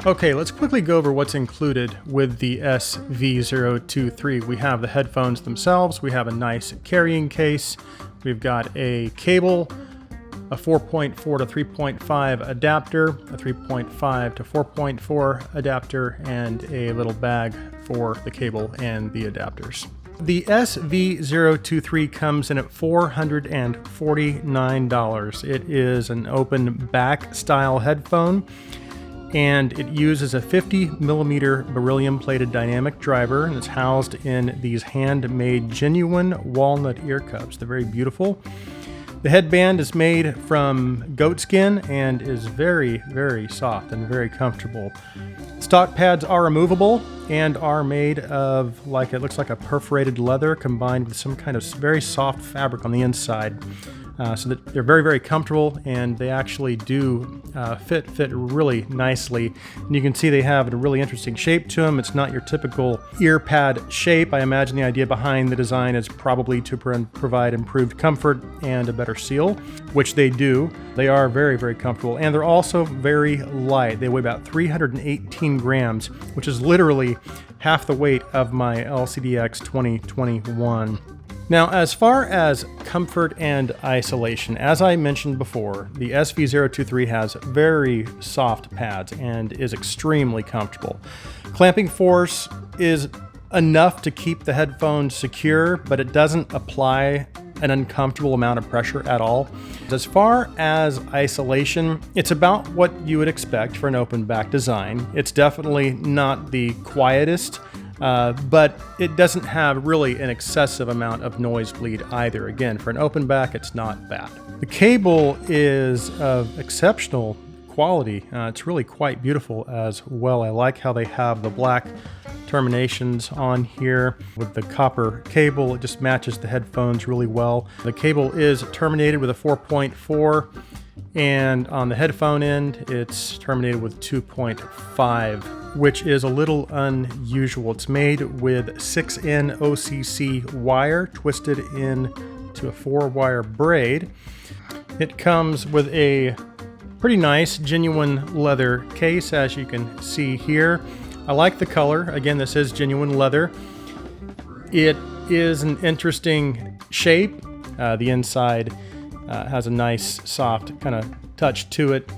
Okay, let's quickly go over what's included with the SV023. We have the headphones themselves, we have a nice carrying case, we've got a cable, a 4.4 to 3.5 adapter, a 3.5 to 4.4 adapter, and a little bag for the cable and the adapters. The SV023 comes in at $449. It is an open back style headphone, and it uses a 50 millimeter beryllium plated dynamic driver, and it's housed in these handmade genuine walnut ear cups. They're very beautiful. The headband is made from goat skin and is very, very soft and very comfortable. Stock pads are removable and are made of, it looks like a perforated leather combined with some kind of very soft fabric on the inside. So that they're very, very comfortable, and they actually do fit really nicely. And you can see they have a really interesting shape to them. It's not your typical ear pad shape. I imagine the idea behind the design is probably to provide improved comfort and a better seal, which they do. They are very, very comfortable, and they're also very light. They weigh about 318 grams, which is literally half the weight of my LCDX 2021. Now, as far as comfort and isolation, as I mentioned before, the SV023 has very soft pads and is extremely comfortable. Clamping force is enough to keep the headphones secure, but it doesn't apply an uncomfortable amount of pressure at all. As far as isolation, it's about what you would expect for an open back design. It's definitely not the quietest, but it doesn't have really an excessive amount of noise bleed either. Again, for an open back, it's not bad. The cable is of exceptional quality. It's really quite beautiful as well. I like how they have the black terminations on here with the copper cable. It just matches the headphones really well. The cable is terminated with a 4.4, and on the headphone end, it's terminated with 2.5. which is a little unusual. It's made with 6N OCC wire twisted into a 4-wire braid. It comes with a pretty nice genuine leather case, as you can see here. I like the color. Again, this is genuine leather. It is an interesting shape. The inside has a nice soft kind of touch to it.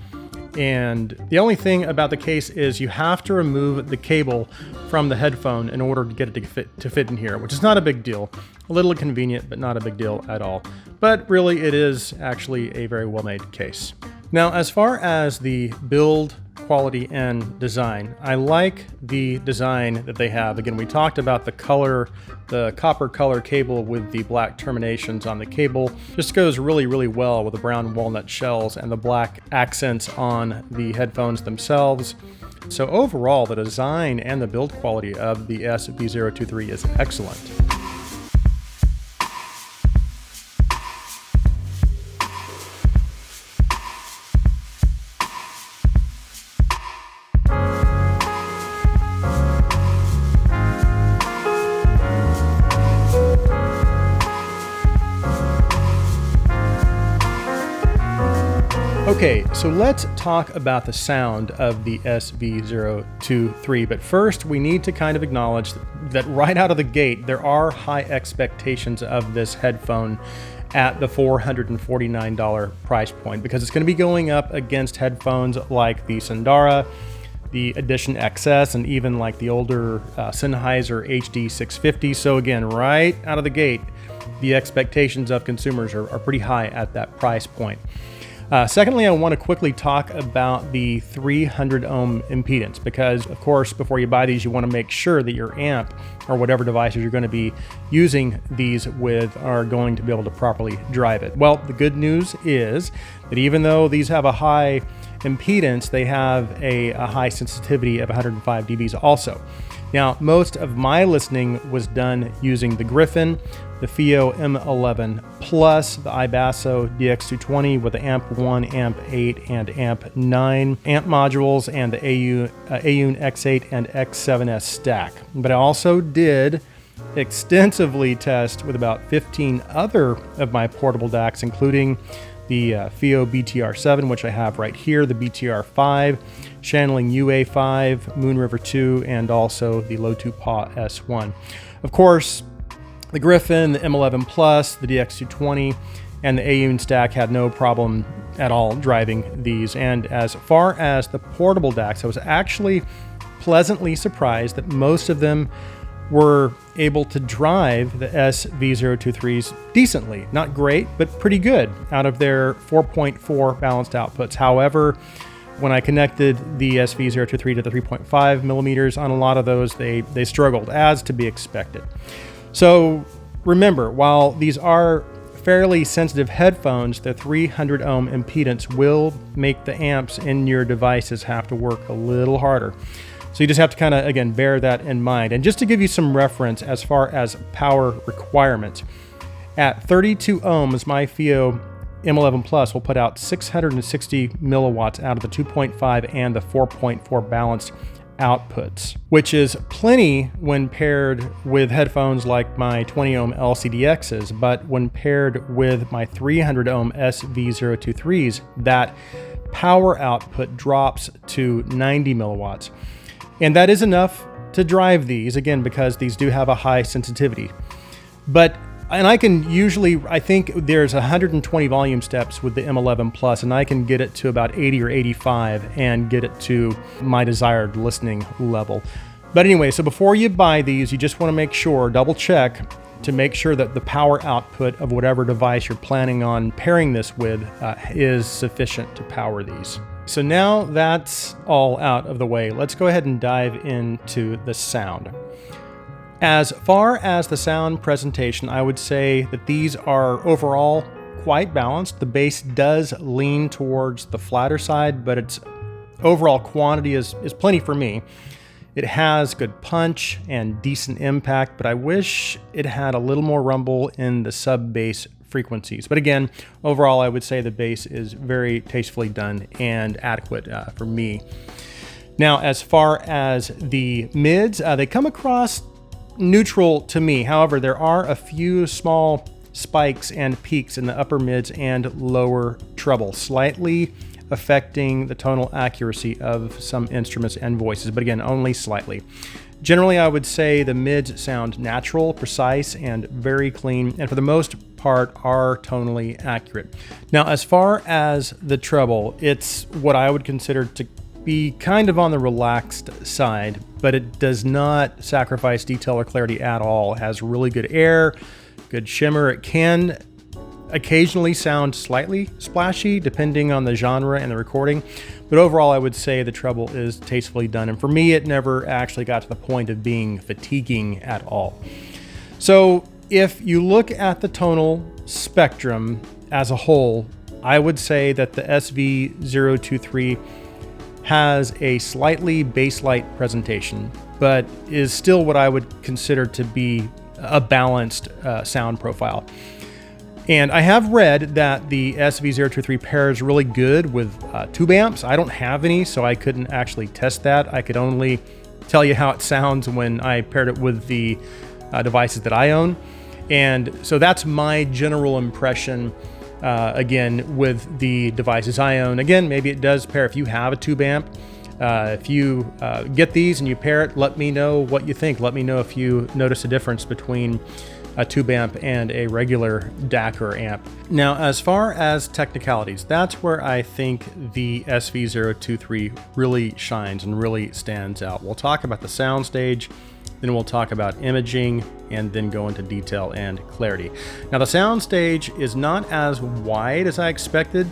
And the only thing about the case is you have to remove the cable from the headphone in order to get it to fit in here, which is not a big deal. A little inconvenient, but not a big deal at all. But really, it is actually a very well-made case. Now, as far as the build quality and design, I like the design that they have. Again, we talked about the color, the copper color cable with the black terminations on the cable. Just goes really, really well with the brown walnut shells and the black accents on the headphones themselves. So overall, the design and the build quality of the SV023 is excellent. Okay, so let's talk about the sound of the SV023, but first we need to kind of acknowledge that right out of the gate, there are high expectations of this headphone at the $449 price point, because it's going to be going up against headphones like the Sundara, the Edition XS, and even like the older Sennheiser HD650. So again, right out of the gate, the expectations of consumers are pretty high at that price point. Secondly, I want to quickly talk about the 300 ohm impedance, because of course, before you buy these, you want to make sure that your amp or whatever devices you're going to be using these with are going to be able to properly drive it. Well, the good news is that even though these have a high impedance, they have a high sensitivity of 105 dBs also. Now, most of my listening was done using the Griffin, the FIO M11 Plus, the iBasso DX220 with the Amp 1, Amp 8, and Amp 9 amp modules, and the Aune X8 and X7S stack. But I also did extensively test with about 15 other of my portable DACs, including the FIO BTR7, which I have right here, the BTR5, channeling UA5, Moon River 2, and also the Low 2 Paw S1. Of course, the Griffin, the M11 Plus, the DX220, and the AUN stack had no problem at all driving these. And as far as the portable DACs, I was actually pleasantly surprised that most of them were able to drive the SV023s decently. Not great, but pretty good out of their 4.4 balanced outputs. However, when I connected the SV023 to the 3.5 millimeters on a lot of those, they struggled, as to be expected. So remember, while these are fairly sensitive headphones, the 300 ohm impedance will make the amps in your devices have to work a little harder. So you just have to kind of, again, bear that in mind. And just to give you some reference as far as power requirements, at 32 ohms, my FiiO M11 Plus will put out 660 milliwatts out of the 2.5 and the 4.4 balanced outputs, which is plenty when paired with headphones like my 20 ohm LCDXs, but when paired with my 300 ohm SV023s, that power output drops to 90 milliwatts. And that is enough to drive these, again, because these do have a high sensitivity. And I can usually, I think there's 120 volume steps with the M11 Plus, and I can get it to about 80 or 85 and get it to my desired listening level. But anyway, so before you buy these, you just want to make sure, double check to make sure that the power output of whatever device you're planning on pairing this with is sufficient to power these. So now that's all out of the way, let's go ahead and dive into the sound. As far as the sound presentation, I would say that these are overall quite balanced. The bass does lean towards the flatter side, but its overall quantity is plenty for me. It has good punch and decent impact, but I wish it had a little more rumble in the sub-bass frequencies. But again, overall, I would say the bass is very tastefully done and adequate for me. Now, as far as the mids, they come across neutral to me. However, there are a few small spikes and peaks in the upper mids and lower treble, slightly affecting the tonal accuracy of some instruments and voices, but again, only slightly. Generally, I would say the mids sound natural, precise, and very clean, and for the most part are tonally accurate. Now, as far as the treble, it's what I would consider to be kind of on the relaxed side, but it does not sacrifice detail or clarity at all. It has really good air, good shimmer. It can occasionally sound slightly splashy depending on the genre and the recording, but overall I would say the treble is tastefully done, and for me it never actually got to the point of being fatiguing at all. So if you look at the tonal spectrum as a whole, I would say that the SV023 has a slightly bass-light presentation, but is still what I would consider to be a balanced sound profile. And I have read that the SV023 pairs really good with tube amps. I don't have any, so I couldn't actually test that. I could only tell you how it sounds when I paired it with the devices that I own. And so that's my general impression, again, with the devices I own. Again, maybe it does pair if you have a tube amp. If you get these and you pair it, let me know what you think. Let me know if you notice a difference between a tube amp and a regular DAC or amp. Now, as far as technicalities, that's where I think the SV023 really shines and really stands out. We'll talk about the soundstage, then we'll talk about imaging, and then go into detail and clarity. Now, the soundstage is not as wide as I expected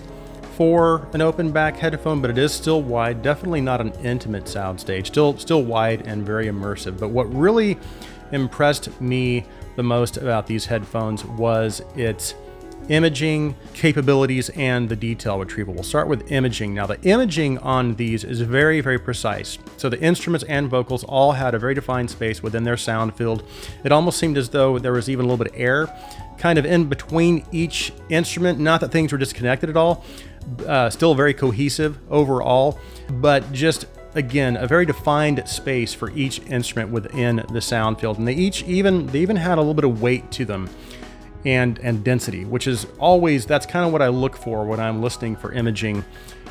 for an open back headphone, but it is still wide. Definitely not an intimate soundstage. Still wide and very immersive. But what really impressed me the most about these headphones was its imaging capabilities and the detail retrieval. We'll start with imaging. Now, the imaging on these is very, very precise. So the instruments and vocals all had a very defined space within their sound field. It almost seemed as though there was even a little bit of air kind of in between each instrument. Not that things were disconnected at all. Still very cohesive overall, but just again, a very defined space for each instrument within the sound field. And they even had a little bit of weight to them and density, which is always, that's kind of what I look for when I'm listening for imaging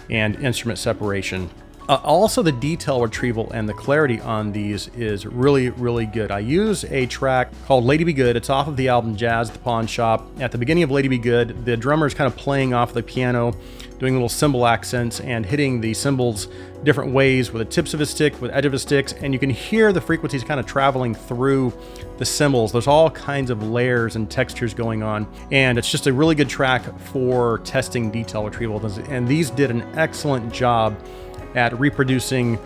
and instrument separation. Also, the detail retrieval and the clarity on these is really, really good. I use a track called Lady Be Good. It's off of the album Jazz at the Pawn Shop. At the beginning of Lady Be Good, the drummer is kind of playing off the piano, doing little cymbal accents and hitting the cymbals different ways with the tips of his stick, with edge of his sticks, and you can hear the frequencies kind of traveling through the cymbals. There's all kinds of layers and textures going on, and it's just a really good track for testing detail retrieval. And these did an excellent job at reproducing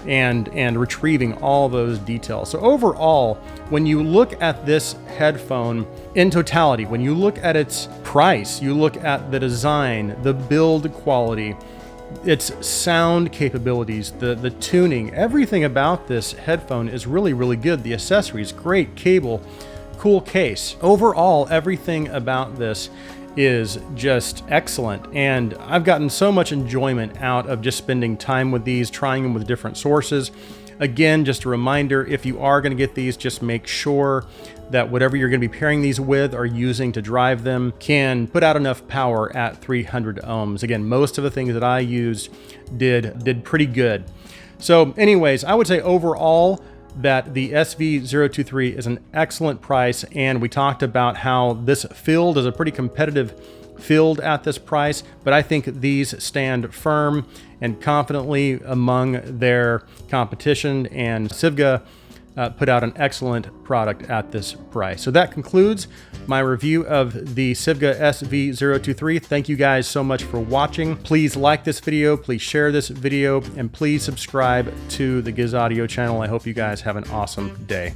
and retrieving all those details. So overall, when you look at this headphone in totality, when you look at its price, you look at the design, the build quality, its sound capabilities, the tuning, everything about this headphone is really, really good. The accessories, great cable, cool case. Overall, everything about this is just excellent, and I've gotten so much enjoyment out of just spending time with these, trying them with different sources. Again, just a reminder, if you are going to get these, just make sure that whatever you're going to be pairing these with or using to drive them can put out enough power at 300 ohms. Again, most of the things that I used did pretty good. So anyways, I would say overall that the SV023 is an excellent price, and we talked about how this field is a pretty competitive field at this price, but I think these stand firm and confidently among their competition, and Sivga put out an excellent product at this price. So that concludes my review of the Sivga SV023. Thank you guys so much for watching. Please like this video, please share this video, and please subscribe to the Giz Audio channel. I hope you guys have an awesome day.